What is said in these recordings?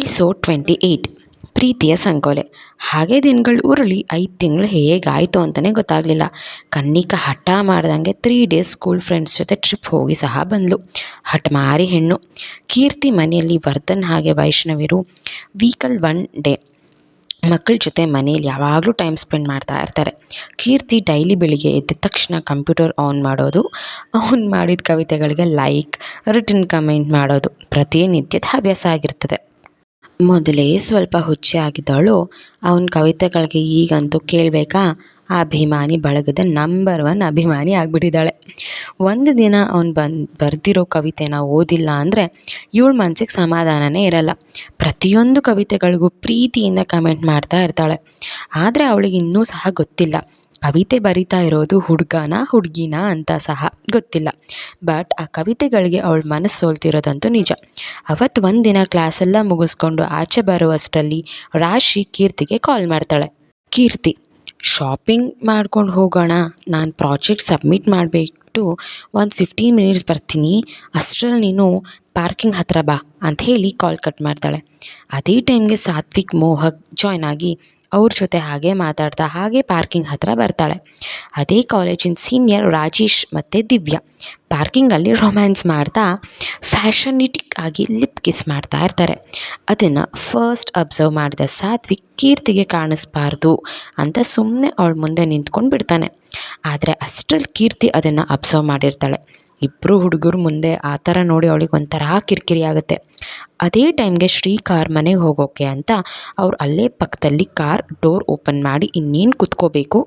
Episode 28 ಪ್ರೀತಿಯ ಸಂಕೋಲೆ. ಹಾಗೆ ದಿನಗಳು ಉರುಳಿ 5 ತಿಂಗಳು ಹೇಗಾಯಿತು ಅಂತಲೇ ಗೊತ್ತಾಗಲಿಲ್ಲ. ಕನ್ನಿಕಾ ಹಠ ಮಾಡ್ದಂಗೆ 3 ಡೇಸ್ ಸ್ಕೂಲ್ ಫ್ರೆಂಡ್ಸ್ ಜೊತೆ ಟ್ರಿಪ್ ಹೋಗಿ ಸಹ ಬಂದಳು. ಹಠಮಾರಿ ಹೆಣ್ಣು. ಕೀರ್ತಿ ಮನೆಯಲ್ಲಿ ವರ್ಧನ್ ಹಾಗೆ ವೈಷ್ಣವಿರು ವೀಕಲ್ 1 ಡೇ ಮಕ್ಕಳ ಜೊತೆ ಮನೇಲಿ ಯಾವಾಗಲೂ ಟೈಮ್ ಸ್ಪೆಂಡ್ ಮಾಡ್ತಾ ಇರ್ತಾರೆ. ಕೀರ್ತಿ ಡೈಲಿ ಬೆಳಿಗ್ಗೆ ಎದ್ದ ತಕ್ಷಣ ಕಂಪ್ಯೂಟರ್ ಆನ್ ಮಾಡೋದು, ಆನ್ ಮಾಡಿದ ಕವಿತೆಗಳಿಗೆ ಲೈಕ್, ರಿಟರ್ನ್ ಕಮೆಂಟ್ ಮಾಡೋದು ಪ್ರತಿನಿತ್ಯದ ಹವ್ಯಾಸ ಆಗಿರ್ತದೆ. ಮೊದಲೇ ಸ್ವಲ್ಪ ಹುಚ್ಚೆ ಆಗಿದ್ದವಳು ಅವನ ಕವಿತೆಗಳಿಗೆ ಈಗಂತೂ ಕೇಳಬೇಕಾ, ಆ ಅಭಿಮಾನಿ ಬಳಗದ ನಂಬರ್ 1 ಅಭಿಮಾನಿ ಆಗಿಬಿಟ್ಟಿದ್ದಾಳೆ. ಒಂದು ದಿನ ಅವನು ಬರೆದಿರೋ ಕವಿತೆನ ಓದಿಲ್ಲ ಅಂದರೆ ಇವಳ ಮನಸ್ಸಿಗೆ ಸಮಾಧಾನನೇ ಇರಲ್ಲ. ಪ್ರತಿಯೊಂದು ಕವಿತೆಗಳಿಗೂ ಪ್ರೀತಿಯಿಂದ ಕಮೆಂಟ್ ಮಾಡ್ತಾ ಇರ್ತಾಳೆ. ಆದರೆ ಅವಳಿಗೆ ಇನ್ನೂ ಸಹ ಗೊತ್ತಿಲ್ಲ, ಕವಿತೆ ಬರಿತಾ ಇರೋದು ಹುಡುಗನ ಹುಡುಗಿನ ಅಂತ ಸಹ ಗೊತ್ತಿಲ್ಲ. ಬಟ್ ಆ ಕವಿತೆಗಳಿಗೆ ಅವಳ ಮನಸ್ಸು ಸೋಲ್ತಿರೋದಂತೂ ನಿಜ. ಅವತ್ತು ಒಂದಿನ ಕ್ಲಾಸೆಲ್ಲ ಮುಗಿಸ್ಕೊಂಡು ಆಚೆ ಬರುವಷ್ಟರಲ್ಲಿ ರಾಶಿ ಕೀರ್ತಿಗೆ ಕಾಲ್ ಮಾಡ್ತಾಳೆ. ಕೀರ್ತಿ, ಶಾಪಿಂಗ್ ಮಾಡ್ಕೊಂಡು ಹೋಗೋಣ, ನಾನು ಪ್ರಾಜೆಕ್ಟ್ ಸಬ್ಮಿಟ್ ಮಾಡಿಬಿಟ್ಟು ಒಂದು 15 ಮಿನಿಟ್ಸ್ ಬರ್ತೀನಿ, ಅಷ್ಟರಲ್ಲಿ ನೀನು ಪಾರ್ಕಿಂಗ್ ಹತ್ರ ಬಾ ಅಂತ ಹೇಳಿ ಕಾಲ್ ಕಟ್ ಮಾಡ್ತಾಳೆ. ಅದೇ ಟೈಮ್ಗೆ ಸಾತ್ವಿಕ್ ಮೋಹಕ್ ಜಾಯ್ನ್ ಆಗಿ ಅವ್ರ ಜೊತೆ ಹಾಗೆ ಮಾತಾಡ್ತಾ ಹಾಗೆ ಪಾರ್ಕಿಂಗ್ ಹತ್ರ ಬರ್ತಾಳೆ. ಅದೇ ಕಾಲೇಜಿನ ಸೀನಿಯರ್ ರಾಜೇಶ್ ಮತ್ತು ದಿವ್ಯಾ ಪಾರ್ಕಿಂಗಲ್ಲಿ ರೊಮ್ಯಾನ್ಸ್ ಮಾಡ್ತಾ ಫ್ಯಾಷನಿಟಿಕ್ ಆಗಿ ಲಿಪ್ ಕಿಸ್ ಮಾಡ್ತಾ ಇರ್ತಾರೆ. ಅದನ್ನು ಫಸ್ಟ್ ಅಬ್ಸರ್ವ್ ಮಾಡಿದ ಸಾತ್ವಿಕ್ ಕೀರ್ತಿಗೆ ಕಾಣಿಸ್ಬಾರ್ದು ಅಂತ ಸುಮ್ಮನೆ ಅವಳ ಮುಂದೆ ನಿಂತ್ಕೊಂಡು ಬಿಡ್ತಾನೆ. ಆದರೆ ಅಷ್ಟರಲ್ಲಿ ಕೀರ್ತಿ ಅದನ್ನು ಅಬ್ಸರ್ವ್ ಮಾಡಿರ್ತಾಳೆ. ಇಬ್ಬರು ಹುಡುಗರು ಮುಂದೆ ಆ ಥರ ನೋಡಿ ಅವಳಿಗೆ ಒಂಥರ ಕಿರಿಕಿರಿ ಆಗುತ್ತೆ. ಅದೇ ಟೈಮ್ಗೆ ಶ್ರೀ ಕಾರ್ ಮನೆಗೆ ಹೋಗೋಕೆ ಅಂತ ಅವ್ರು ಅಲ್ಲೇ ಪಕ್ಕದಲ್ಲಿ ಕಾರ್ ಡೋರ್ ಓಪನ್ ಮಾಡಿ ಇನ್ನೇನು ಕುತ್ಕೋಬೇಕು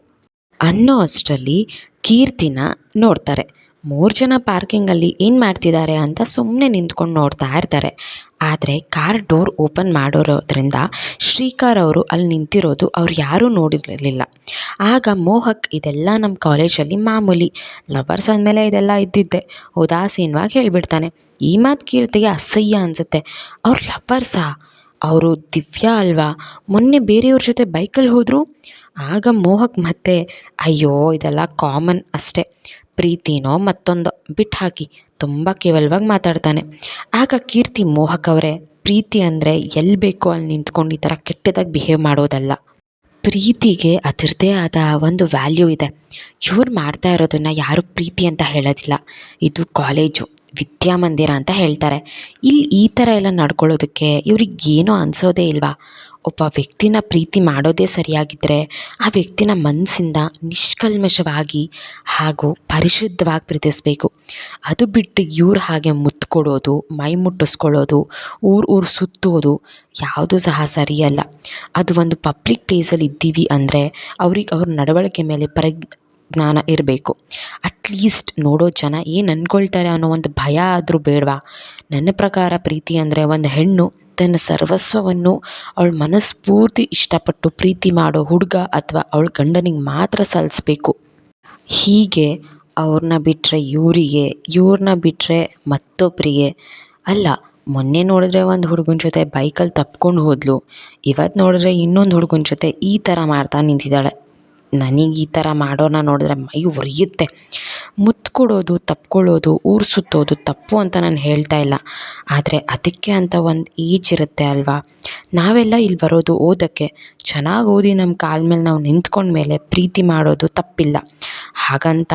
ಅನ್ನೋ ಅಷ್ಟರಲ್ಲಿ ಕೀರ್ತಿನ ನೋಡ್ತಾರೆ. 3 ಜನ ಪಾರ್ಕಿಂಗಲ್ಲಿ ಏನು ಮಾಡ್ತಿದ್ದಾರೆ ಅಂತ ಸುಮ್ಮನೆ ನಿಂತ್ಕೊಂಡು ನೋಡ್ತಾ ಇರ್ತಾರೆ. ಆದರೆ ಕಾರ್ ಡೋರ್ ಓಪನ್ ಮಾಡೋದ್ರಿಂದ ಶ್ರೀಕಾರ್ ಅವರು ಅಲ್ಲಿ ನಿಂತಿರೋದು ಅವ್ರು ಯಾರೂ ನೋಡಿರಲಿಲ್ಲ. ಆಗ ಮೋಹಕ್, ಇದೆಲ್ಲ ನಮ್ಮ ಕಾಲೇಜಲ್ಲಿ ಮಾಮೂಲಿ, ಲವರ್ಸ್ ಅಂದಮೇಲೆ ಇದೆಲ್ಲ ಇದ್ದಿದ್ದೆ, ಉದಾಸೀನವಾಗಿ ಹೇಳಿಬಿಡ್ತಾನೆ. ಈ ಮಾತು ಕೀರ್ತಿಗೆ ಅಸಹ್ಯ ಅನಿಸುತ್ತೆ. ಅವ್ರು ಲವರ್ಸಾ? ಅವರು ದಿವ್ಯಾ ಅಲ್ವಾ, ಮೊನ್ನೆ ಬೇರೆಯವ್ರ ಜೊತೆ ಬೈಕಲ್ಲಿ ಹೋದರು. ಆಗ ಮೋಹಕ್ ಮತ್ತೆ, ಅಯ್ಯೋ ಇದೆಲ್ಲ ಕಾಮನ್ ಅಷ್ಟೇ, ಪ್ರೀತಿನೋ ಮತ್ತೊಂದು ಬಿಟ್ಟು ಹಾಕಿ, ತುಂಬ ಕೇವಲವಾಗಿ ಮಾತಾಡ್ತಾನೆ. ಆಗ ಕೀರ್ತಿ, ಮೋಹಕ್ ಅವರೇ, ಪ್ರೀತಿ ಅಂದರೆ ಎಲ್ಲಿ ಬೇಕೋ ಅಲ್ಲಿ ನಿಂತ್ಕೊಂಡು ಈ ಥರ ಕೆಟ್ಟದಾಗಿ ಬಿಹೇವ್ ಮಾಡೋದಲ್ಲ. ಪ್ರೀತಿಗೆ ಅದರದ್ದೇ ಆದ ಒಂದು ವ್ಯಾಲ್ಯೂ ಇದೆ. ಇವ್ರು ಮಾಡ್ತಾ ಇರೋದನ್ನು ಯಾರು ಪ್ರೀತಿ ಅಂತ ಹೇಳೋದಿಲ್ಲ, ಇದು ಕಾಲೇಜು, ವಿದ್ಯಾಮಂದಿರ ಅಂತ ಹೇಳ್ತಾರೆ. ಇಲ್ಲಿ ಈ ಥರ ಎಲ್ಲ ನಡ್ಕೊಳ್ಳೋದಕ್ಕೆ ಇವ್ರಿಗೇನೋ ಅನಿಸೋದೇ ಇಲ್ವಾ? ಒಬ್ಬ ವ್ಯಕ್ತಿನ ಪ್ರೀತಿ ಮಾಡೋದೇ ಸರಿಯಾಗಿದ್ದರೆ ಆ ವ್ಯಕ್ತಿನ ಮನಸ್ಸಿಂದ ನಿಷ್ಕಲ್ಮಶವಾಗಿ ಹಾಗೂ ಪರಿಶುದ್ಧವಾಗಿ ಪ್ರೀತಿಸಬೇಕು. ಅದು ಬಿಟ್ಟು ಇವ್ರು ಹಾಗೆ ಮುತ್ತು ಕೊಡೋದು, ಮೈ ಮುಟ್ಟಿಸ್ಕೊಳ್ಳೋದು, ಊರು ಸುತ್ತೋದು ಯಾವುದೂ ಸಹ ಸರಿಯಲ್ಲ. ಅದು ಒಂದು ಪಬ್ಲಿಕ್ ಪ್ಲೇಸಲ್ಲಿ ಇದ್ದೀವಿ ಅಂದರೆ ಅವ್ರ ನಡವಳಿಕೆ ಮೇಲೆ ಜ್ಞಾನ ಇರಬೇಕು. ಅಟ್ಲೀಸ್ಟ್ ನೋಡೋ ಜನ ಏನು ಅಂದ್ಕೊಳ್ತಾರೆ ಅನ್ನೋ ಒಂದು ಭಯ ಆದರೂ ಬೇಡವಾ? ನನ್ನ ಪ್ರಕಾರ ಪ್ರೀತಿ ಅಂದರೆ ಒಂದು ಹೆಣ್ಣು ತನ್ನ ಸರ್ವಸ್ವವನ್ನು ಅವಳ ಮನಸ್ಫೂರ್ತಿ ಇಷ್ಟಪಟ್ಟು ಪ್ರೀತಿ ಮಾಡೋ ಹುಡುಗ ಅಥವಾ ಅವಳ ಗಂಡನಿಗೆ ಮಾತ್ರ ಸಲ್ಲಿಸಬೇಕು. ಹೀಗೆ ಅವ್ರನ್ನ ಬಿಟ್ಟರೆ ಇವರಿಗೆ, ಇವ್ರನ್ನ ಬಿಟ್ಟರೆ ಮತ್ತೊಬ್ಬರಿಗೆ ಅಲ್ಲ. ಮೊನ್ನೆ ನೋಡಿದ್ರೆ ಒಂದು ಹುಡುಗನ ಜೊತೆ ಬೈಕಲ್ಲಿ ತಪ್ಕೊಂಡು ಹೋದ್ಲು, ಇವತ್ತು ನೋಡಿದ್ರೆ ಇನ್ನೊಂದು ಹುಡುಗನ ಜೊತೆ ಈ ಥರ ಮಾಡ್ತಾ ನಿಂತಿದ್ದಾಳೆ. ನನಗೆ ಈ ಥರ ಮಾಡೋಣ ನೋಡಿದ್ರೆ ಮೈ ಉರಿಯುತ್ತೆ. ಮುತ್ತು ಕೊಡೋದು, ತಪ್ಕೊಳ್ಳೋದು, ಊರು ಸುತ್ತೋದು ತಪ್ಪು ಅಂತ ನಾನು ಹೇಳ್ತಾ ಇಲ್ಲ. ಆದರೆ ಅದಕ್ಕೆ ಅಂತ ಒಂದು ಏಜ್ ಇರುತ್ತೆ ಅಲ್ವಾ? ನಾವೆಲ್ಲ ಇಲ್ಲಿ ಬರೋದು ಓದೋಕ್ಕೆ. ಚೆನ್ನಾಗಿ ಓದಿ ನಮ್ಮ ಕಾಲ ಮೇಲೆ ನಾವು ನಿಂತ್ಕೊಂಡ್ಮೇಲೆ ಪ್ರೀತಿ ಮಾಡೋದು ತಪ್ಪಿಲ್ಲ. ಹಾಗಂತ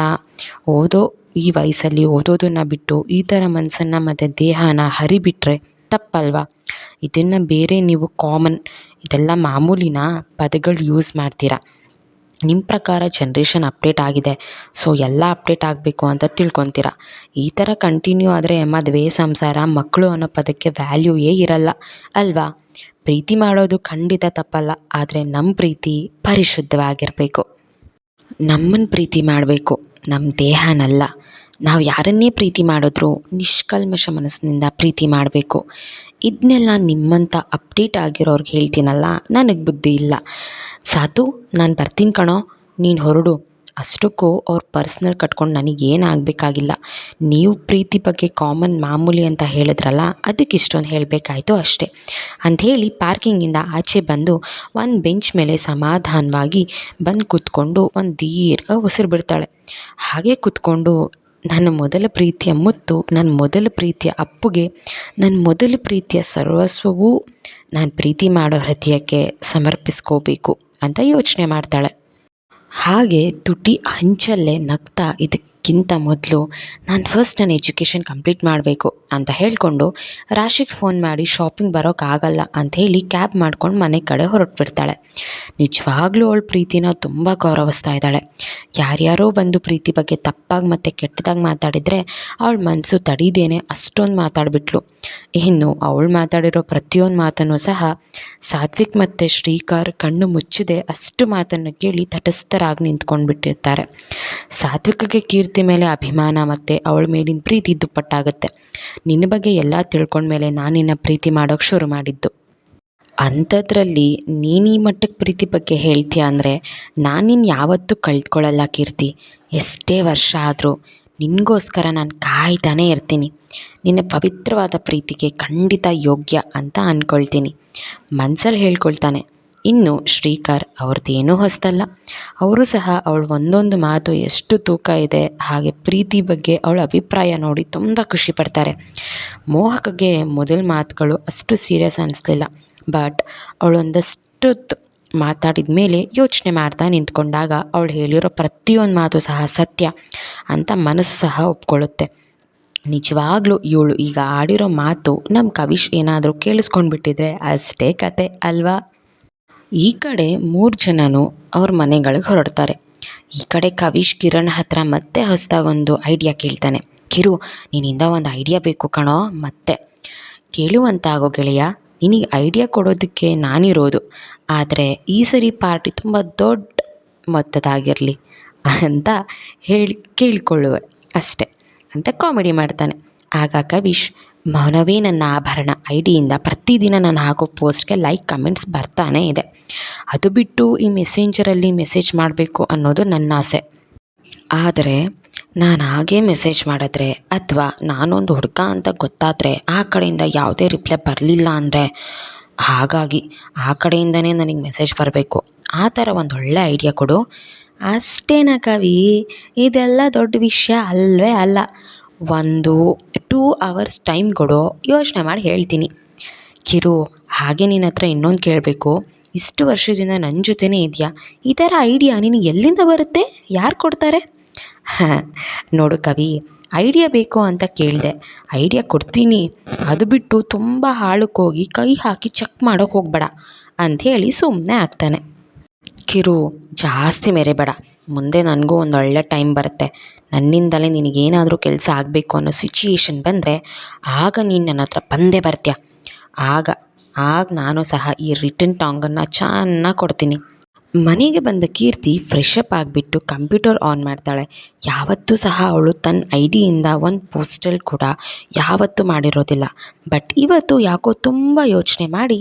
ಈ ವಯಸ್ಸಲ್ಲಿ ಓದೋದನ್ನು ಬಿಟ್ಟು ಈ ಥರ ಮನಸ್ಸನ್ನು ಮತ್ತು ದೇಹನ ಹರಿಬಿಟ್ರೆ ತಪ್ಪಲ್ವಾ? ಇದನ್ನು ಬೇರೆ ನೀವು ಕಾಮನ್, ಇದೆಲ್ಲ ಮಾಮೂಲಿನ ಪದಗಳು ಯೂಸ್ ಮಾಡ್ತೀರಾ. ನಿಮ್ಮ ಪ್ರಕಾರ ಜನ್ರೇಷನ್ ಅಪ್ಡೇಟ್ ಆಗಿದೆ, ಸೊ ಎಲ್ಲ ಅಪ್ಡೇಟ್ ಆಗಬೇಕು ಅಂತ ತಿಳ್ಕೊತೀರ. ಈ ಥರ ಕಂಟಿನ್ಯೂ ಆದರೆ ಮದುವೆ, ಸಂಸಾರ, ಮಕ್ಕಳು ಅನ್ನೋ ಪದಕ್ಕೆ ವ್ಯಾಲ್ಯೂಯೇ ಇರಲ್ಲ ಅಲ್ವಾ? ಪ್ರೀತಿ ಮಾಡೋದು ಖಂಡಿತ ತಪ್ಪಲ್ಲ, ಆದರೆ ನಮ್ಮ ಪ್ರೀತಿ ಪರಿಶುದ್ಧವಾಗಿರಬೇಕು. ನಮ್ಮನ್ನು ಪ್ರೀತಿ ಮಾಡಬೇಕು, ನಮ್ಮ ದೇಹನಲ್ಲ. ನಾವು ಯಾರನ್ನೇ ಪ್ರೀತಿ ಮಾಡಿದ್ರೂ ನಿಷ್ಕಲ್ಮಶ ಮನಸ್ಸಿನಿಂದ ಪ್ರೀತಿ ಮಾಡಬೇಕು. ಇದನ್ನೆಲ್ಲ ನಿಮ್ಮಂಥ ಅಪ್ಡೇಟ್ ಆಗಿರೋರ್ಗೆ ಹೇಳ್ತೀನಲ್ಲ, ನನಗೆ ಬುದ್ಧಿ ಇಲ್ಲ. ಸಾತು, ನಾನು ಬರ್ತೀನಿ ಕಣೋ, ನೀನು ಹೊರಡು. ಅಷ್ಟಕ್ಕೂ ಅವ್ರ ಪರ್ಸ್ನಲ್ ಕಟ್ಕೊಂಡು ನನಗೇನು ಆಗಬೇಕಾಗಿಲ್ಲ. ನೀವು ಪ್ರೀತಿ ಬಗ್ಗೆ ಕಾಮನ್ ಮಾಮೂಲಿ ಅಂತ ಹೇಳಿದ್ರಲ್ಲ, ಅದಕ್ಕೆ ಇಷ್ಟೊಂದು ಹೇಳಬೇಕಾಯ್ತು ಅಷ್ಟೇ ಅಂಥೇಳಿ ಪಾರ್ಕಿಂಗಿಂದ ಆಚೆ ಬಂದು ಒಂದು ಬೆಂಚ್ ಮೇಲೆ ಸಮಾಧಾನವಾಗಿ ಬಂದು ಕೂತ್ಕೊಂಡು ಒಂದು ದೀರ್ಘ ಉಸಿರು ಬಿಡ್ತಾಳೆ. ಹಾಗೆ ಕೂತ್ಕೊಂಡು, ನನ್ನ ಮೊದಲ ಪ್ರೀತಿಯ ಮುತ್ತು, ನನ್ನ ಮೊದಲ ಪ್ರೀತಿಯ ಅಪ್ಪುಗೆ ನನ್ನ ಮೊದಲ ಪ್ರೀತಿಯ ಸರ್ವಸ್ವವೂ ನಾನು ಪ್ರೀತಿ ಮಾಡೋ ಹೃದಯಕ್ಕೆ ಸಮರ್ಪಿಸ್ಕೋಬೇಕು ಅಂತ ಯೋಚನೆ ಮಾಡ್ತಾಳೆ. ಹಾಗೆ ತುಟಿ ಹಂಚಲ್ಲೇ ನಗ್ತಾ ಇದಕ್ಕಿಂತ ಮೊದಲು ನಾನು ಫಸ್ಟ್ ನನ್ನ ಎಜುಕೇಷನ್ ಕಂಪ್ಲೀಟ್ ಮಾಡಬೇಕು ಅಂತ ಹೇಳಿಕೊಂಡು ರಾಶಿಗೆ ಫೋನ್ ಮಾಡಿ ಶಾಪಿಂಗ್ ಬರೋಕ್ಕಾಗಲ್ಲ ಅಂತ ಹೇಳಿ ಕ್ಯಾಬ್ ಮಾಡ್ಕೊಂಡು ಮನೆ ಕಡೆ ಹೊರಟುಬಿಡ್ತಾಳೆ. ನಿಜವಾಗ್ಲೂ ಅವಳು ಪ್ರೀತಿನ ತುಂಬ ಗೌರವಿಸ್ತಾ ಇದ್ದಾಳೆ. ಯಾರ್ಯಾರೋ ಬಂದು ಪ್ರೀತಿ ಬಗ್ಗೆ ತಪ್ಪಾಗಿ ಮತ್ತು ಕೆಟ್ಟದಾಗಿ ಮಾತಾಡಿದರೆ ಅವಳ ಮನಸ್ಸು ತಡೀದೇನೆ ಅಷ್ಟೊಂದು ಮಾತಾಡಿಬಿಟ್ಲು. ಇನ್ನು ಅವಳು ಮಾತಾಡಿರೋ ಪ್ರತಿಯೊಂದು ಮಾತನ್ನು ಸಹ ಸಾತ್ವಿಕ್ ಮತ್ತು ಶ್ರೀಕರ್ ಕಣ್ಣು ಮುಚ್ಚದೆ ಅಷ್ಟು ಮಾತನ್ನು ಕೇಳಿ ತಟಸ್ಥರಾಗಿ ನಿಂತ್ಕೊಂಡು ಬಿಟ್ಟಿರ್ತಾರೆ. ಸಾತ್ವಿಕಗೆ ಕೀರ್ತಿ ಮೇಲೆ ಅಭಿಮಾನ ಮತ್ತು ಅವಳ ಮೇಲಿನ ಪ್ರೀತಿ ದುಪ್ಪಟ್ಟಾಗುತ್ತೆ. ನಿನ್ನ ಬಗ್ಗೆ ಎಲ್ಲ ತಿಳ್ಕೊಂಡ್ಮೇಲೆ ನಾನು ನಿನ್ನ ಪ್ರೀತಿ ಮಾಡೋಕ್ಕೆ ಶುರು ಮಾಡಿದ್ದು. ಅಂಥದ್ರಲ್ಲಿ ನೀನು ಈ ಮಟ್ಟಕ್ಕೆ ಪ್ರೀತಿ ಬಗ್ಗೆ ಹೇಳ್ತೀಯ ಅಂದರೆ ನಾನು ನಿನ್ನ ಯಾವತ್ತೂ ಕಳ್ಕೊಳ್ಳಲ್ಲ ಕೀರ್ತಿ. ಎಷ್ಟೇ ವರ್ಷ ಆದರೂ ನಿನಗೋಸ್ಕರ ನಾನು ಕಾಯ್ತಾನೇ ಇರ್ತೀನಿ. ನಿನ್ನ ಪವಿತ್ರವಾದ ಪ್ರೀತಿಗೆ ಖಂಡಿತ ಯೋಗ್ಯ ಅಂತ ಅಂದ್ಕೊಳ್ತೀನಿ ಮನ್ಸಲ್ಲಿ ಹೇಳ್ಕೊಳ್ತಾನೆ. ಇನ್ನು ಶ್ರೀಕರ್ ಅವ್ರದ್ದೇನೂ ಹೊಸದಲ್ಲ. ಅವರು ಸಹ ಅವಳು ಒಂದೊಂದು ಮಾತು ಎಷ್ಟು ತೂಕ ಇದೆ, ಹಾಗೆ ಪ್ರೀತಿ ಬಗ್ಗೆ ಅವಳ ಅಭಿಪ್ರಾಯ ನೋಡಿ ತುಂಬ ಖುಷಿ ಪಡ್ತಾರೆ. ಮೋಹಕಗೆ ಮೊದಲ ಮಾತುಗಳು ಅಷ್ಟು ಸೀರಿಯಸ್ ಅನ್ನಿಸ್ಲಿಲ್ಲ. ಬಟ್ ಅವಳೊಂದಷ್ಟು ಮಾತಾಡಿದ ಮೇಲೆ ಯೋಚನೆ ಮಾಡ್ತಾ ನಿಂತ್ಕೊಂಡಾಗ ಅವಳು ಹೇಳಿರೋ ಪ್ರತಿಯೊಂದು ಮಾತು ಸಹ ಸತ್ಯ ಅಂತ ಮನಸ್ಸು ಸಹ ಒಪ್ಕೊಳ್ಳುತ್ತೆ. ನಿಜವಾಗ್ಲೂ ಇವಳು ಈಗ ಆಡಿರೋ ಮಾತು ನಮ್ಮ ಕವಿಶ್ ಏನಾದರೂ ಕೇಳಿಸ್ಕೊಂಡ್ಬಿಟ್ಟಿದ್ರೆ ಅಷ್ಟೇ ಕತೆ ಅಲ್ವಾ. ಈ ಕಡೆ 3 ಜನನೂ ಅವ್ರ ಮನೆಗಳಿಗೆ ಹೊರಡ್ತಾರೆ. ಈ ಕಡೆ ಕವಿಶ್ ಕಿರಣ್ ಹತ್ರ ಮತ್ತೆ ಹೊಸದಾಗೊಂದು ಐಡಿಯಾ ಕೇಳ್ತಾನೆ. ಕಿರು, ನಿನ್ನಿಂದ ಒಂದು ಐಡಿಯಾ ಬೇಕು ಕಣೋ. ಮತ್ತೆ ಕೇಳುವಂತಾಗೋ ಗೆಳೆಯ, ನಿನಗೆ ಐಡಿಯಾ ಕೊಡೋದಕ್ಕೆ ನಾನಿರೋದು. ಆದರೆ ಈ ಸರಿ ಪಾರ್ಟಿ ತುಂಬ ದೊಡ್ಡ ಮೊತ್ತದಾಗಿರಲಿ ಅಂತ ಹೇಳಿ ಕೇಳಿಕೊಳ್ಳುವೆ ಅಷ್ಟೆ ಅಂತ ಕಾಮಿಡಿ ಮಾಡ್ತಾನೆ. ಆಗ ಕವಿಶ್, ಮೌನವೇ ನನ್ನ ಆಭರಣ ಐಡಿಯಿಂದ ಪ್ರತಿದಿನ ನಾನು ಹಾಕೋ ಪೋಸ್ಟ್ಗೆ ಲೈಕ್ ಕಮೆಂಟ್ಸ್ ಬರ್ತಾನೇ ಇದೆ. ಅದು ಬಿಟ್ಟು ಈ ಮೆಸೇಂಜರಲ್ಲಿ ಮೆಸೇಜ್ ಮಾಡಬೇಕು ಅನ್ನೋದು ನನ್ನ ಆಸೆ. ಆದರೆ ನಾನು ಹಾಗೇ ಮೆಸೇಜ್ ಮಾಡಿದ್ರೆ ಅಥವಾ ನಾನೊಂದು ಹುಡುಗ ಅಂತ ಗೊತ್ತಾದರೆ ಆ ಕಡೆಯಿಂದ ಯಾವುದೇ ರಿಪ್ಲೈ ಬರಲಿಲ್ಲ ಅಂದರೆ, ಹಾಗಾಗಿ ಆ ಕಡೆಯಿಂದನೇ ನನಗೆ ಮೆಸೇಜ್ ಬರಬೇಕು. ಆ ಥರ ಒಂದು ಒಳ್ಳೆ ಐಡಿಯಾ ಕೊಡು. ಅಷ್ಟೇನಾ ಕವಿ, ಇದೆಲ್ಲ ದೊಡ್ಡ ವಿಷಯ ಅಲ್ಲವೇ ಅಲ್ಲ. 1-2 ಅವರ್ಸ್ ಟೈಮ್ ಕೊಡು, ಯೋಚನೆ ಮಾಡಿ ಹೇಳ್ತೀನಿ. ಕಿರು, ಹಾಗೆ ನಿನ್ನ ಹತ್ರ ಇನ್ನೊಂದು ಕೇಳಬೇಕು. ಇಷ್ಟು ವರ್ಷದಿಂದ ನನ್ನ ಜೊತೆನೇ ಇದೆಯಾ, ಈ ಥರ ಐಡಿಯಾ ನಿನಗೆ ಎಲ್ಲಿಂದ ಬರುತ್ತೆ? ಯಾರು ಕೊಡ್ತಾರೆ? ನೋಡು ಕವಿ, ಐಡಿಯಾ ಬೇಕು ಅಂತ ಕೇಳಿದೆ, ಐಡಿಯಾ ಕೊಡ್ತೀನಿ. ಅದು ಬಿಟ್ಟು ತುಂಬ ಹಾಳಕ್ಕೋಗಿ ಕೈ ಹಾಕಿ ಚೆಕ್ ಮಾಡೋಕ್ಕೆ ಹೋಗಬೇಡ ಅಂಥೇಳಿ ಸುಮ್ಮನೆ ಆಗ್ತಾನೆ. ಕಿರು, ಜಾಸ್ತಿ ಮೆರೆಬೇಡ. ಮುಂದೆ ನನಗೂ ಒಂದು ಒಳ್ಳೆ ಟೈಮ್ ಬರುತ್ತೆ. ನನ್ನಿಂದಲೇ ನಿನಗೇನಾದರೂ ಕೆಲಸ ಆಗಬೇಕು ಅನ್ನೋ ಸಿಚುಯೇಷನ್ ಬಂದರೆ ಆಗ ನೀನು ನನ್ನ ಹತ್ರ ಬಂದೇ ಬರ್ತೀಯ. ಆಗ ನಾನು ಸಹ ಈ ರಿಟರ್ನ್ ಟಾಂಗನ್ನು ಚೆನ್ನಾಗಿ ಕೊಡ್ತೀನಿ. ಮನೆಗೆ ಬಂದ ಕೀರ್ತಿ ಫ್ರೆಶ್ ಅಪ್ ಆಗಿಬಿಟ್ಟು ಕಂಪ್ಯೂಟರ್ ಆನ್ ಮಾಡ್ತಾಳೆ. ಯಾವತ್ತೂ ಸಹ ಅವಳು ತನ್ನ ಐಡಿಯಿಂದ ಒಂದು ಪೋಸ್ಟಲ್ ಕೂಡ ಯಾವತ್ತೂ ಮಾಡಿರೋದಿಲ್ಲ. ಬಟ್ ಇವತ್ತು ಯಾಕೋ ತುಂಬ ಯೋಚನೆ ಮಾಡಿ